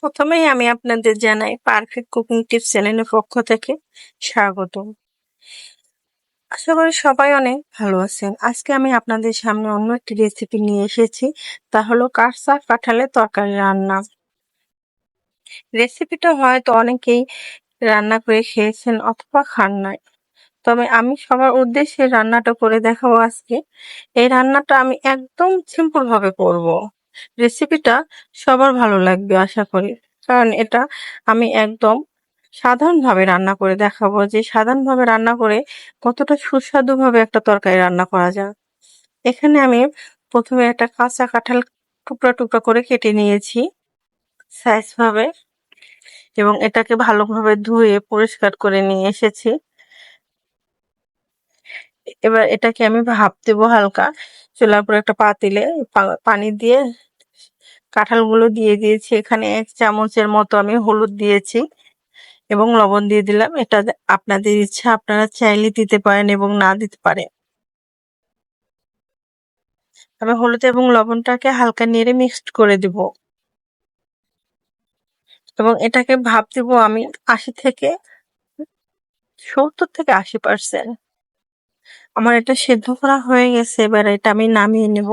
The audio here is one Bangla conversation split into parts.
প্রথমেই আমি আপনাদের জানাই পারফেক্ট কুকিং টিপস চ্যানেলের পক্ষ থেকে স্বাগতম। আশা করি সবাই অনেক ভালো আছেন। আজকে আমি আপনাদের সামনে অন্য একটি রেসিপি নিয়ে এসেছি, তা হলো কাঁচা কাঁঠালের তরকারি রান্না। রেসিপিটা হয়তো অনেকেই রান্না করে খেয়েছেন অথবা খান নাই, তবে আমি সবার উদ্দেশ্যে রান্নাটা করে দেখাবো আজকে। এই রান্নাটা আমি একদম সিম্পল ভাবে করব। রেসিপিটা সবার ভালো লাগবে আশা করি, কারণ এটা আমি একদম সাধারণভাবে রান্না করে দেখাবো যে সাধারণভাবে রান্না করে কতটা সুস্বাদুভাবে একটা তরকারি রান্না করা যায়। এখানে আমি প্রথমে একটা কাঁচা কাঁঠাল টুকরা টুকরা করে কেটে নিয়েছি সাইজ ভাবে, এবং এটাকে ভালোভাবে ধুয়ে পরিষ্কার করে নিয়ে এসেছি। এবার এটাকে আমি ভাপ দেবো হালকা। চুলার উপর একটা পাতিলে পানি দিয়ে কাঁঠালগুলো দিয়ে দিয়েছি। এখানে 1 চামচের মতো আমি হলুদ দিয়েছি এবং লবণ দিয়ে দিলাম। এটা আপনাদের ইচ্ছা, আপনারা চাইলে দিতে পারেন এবং না দিতে পারেন। আমি হলুদ এবং লবণটাকে হালকা নেড়ে মিক্সড করে দিব এবং এটাকে ভাপ দিব আমি 70 থেকে 80%। আমার এটা সেদ্ধ করা হয়ে গেছে। এবার এটা আমি নামিয়ে নেব।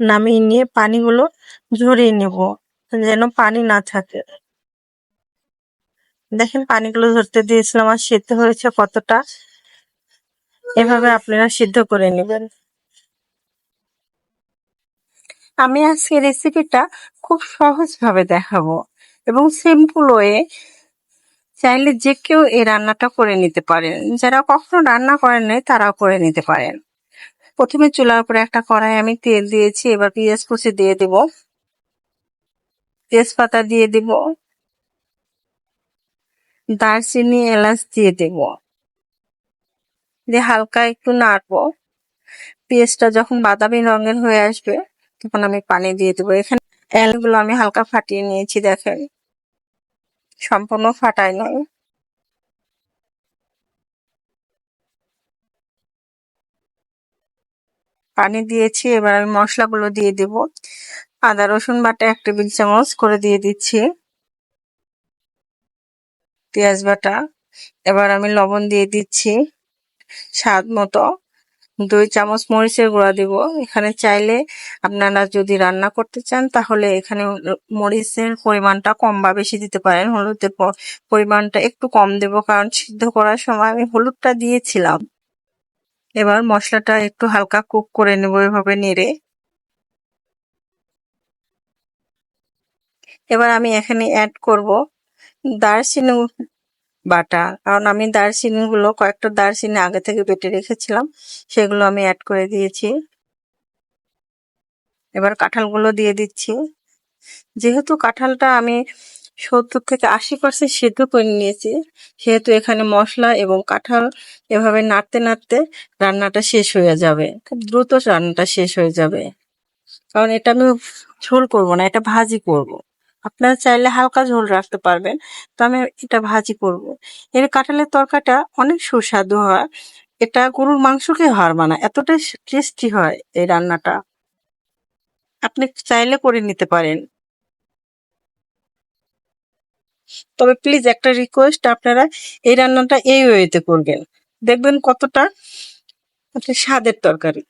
নামিয়ে নিয়ে পানিগুলো ঝরিয়ে নেব যেন পানি না থাকে। দেখেন পানিগুলো ঝরতে দিয়েছিলাম আর সিদ্ধ হয়েছে কতটা। এভাবে আপনারা সিদ্ধ করে নেবেন। আমি আজকে রেসিপিটা খুব সহজ ভাবে দেখাবো এবং সিম্পল ওয়ে। চাইলে যে কেউ এই রান্নাটা করে নিতে পারেন, যারা কখনো রান্না করেন নাই তারাও করে নিতে পারেন। প্রথমে চুলার উপরে একটা কড়াই আমি তেল দিয়েছি। এবার পেঁয়াজ কুচি দিয়ে দিব, তেজপাতা দিয়ে দিব, দারচিনি এলাচ দিয়ে দেব, দিয়ে হালকা একটু নাড়বো। পেঁয়াজটা যখন বাদামি রঙের হয়ে আসবে তখন আমি পানি দিয়ে দেবো। এখানে এলাচগুলো আমি হালকা ফাটিয়ে নিয়েছি, দেখেন সম্পূর্ণ ফাটাই নয়। পানি দিয়েছি, এবার আমি মশলাগুলো দিয়ে দেব। আদা রসুন বাটা 1 টেবিল চামচ করে দিয়ে দিচ্ছি, পেঁয়াজ বাটা। এবার আমি লবণ দিয়ে দিচ্ছি স্বাদ মতো। 2 চামচ মরিচের গুঁড়া দিব। এখানে চাইলে আপনারা যদি রান্না করতে চান তাহলে এখানে মরিচের পরিমাণটা কম বা বেশি দিতে পারেন। হলুদের পরিমাণটা একটু কম দেব, কারণ সিদ্ধ করার সময় আমি হলুদটা দিয়েছিলাম। এবার মশলাটা একটু হালকা কুক করে নেব এভাবে নেড়ে। এবার আমি এখানে অ্যাড করব দারচিনি বাটা, কারণ আমি কয়েকটা দারচিনি আগে থেকে বেটে রেখেছিলাম, সেগুলো আমি অ্যাড করে দিয়েছি। এবার কাঁঠালগুলো দিয়ে দিচ্ছি। যেহেতু কাঁঠালটা আমি 70 থেকে 80% সিদ্ধ করে নিয়েছি, সেহেতু এখানে মশলা এবং কাঁঠাল এভাবে নাড়তে নাড়তে রান্নাটা শেষ হয়ে যাবে, খুব দ্রুত রান্নাটা শেষ হয়ে যাবে। কারণ এটা আমি ঝোল করব না, এটা ভাজি করব। আপনারা চাইলে হালকা ঝোল রাখতে পারবেন, তো আমি এটা ভাজি করব। এর কাঁঠালের তরকারিটা অনেক সুস্বাদু হয়। এটা গরুর মাংসকে হার মানায়, এতটাই টেস্টি হয় এই রান্নাটা। আপনি চাইলে করে নিতে পারেন। তবে প্লিজ একটা রিকোয়েস্ট, আপনারা এই রান্নাটা এই ওয়েতে করবেন, দেখবেন কতটা একটা স্বাদের তরকারি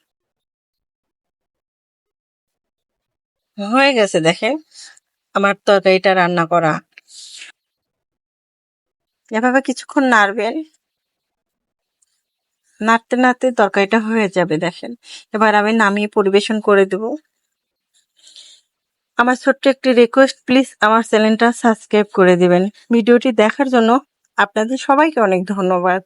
হয়ে গেছে। দেখেন আমার তরকারিটা রান্না করা। এভাবে কিছুক্ষণ নাড়বেন, নাড়তে নাড়তে তরকারিটা হয়ে যাবে। দেখেন এবার আমি নামিয়ে পরিবেশন করে দেব। আমার ছোট্ট একটি রিকোয়েস্ট, প্লিজ আমার চ্যানেলটা সাবস্ক্রাইব করে দিবেন। ভিডিওটি দেখার জন্য আপনাদের সবাইকে অনেক ধন্যবাদ।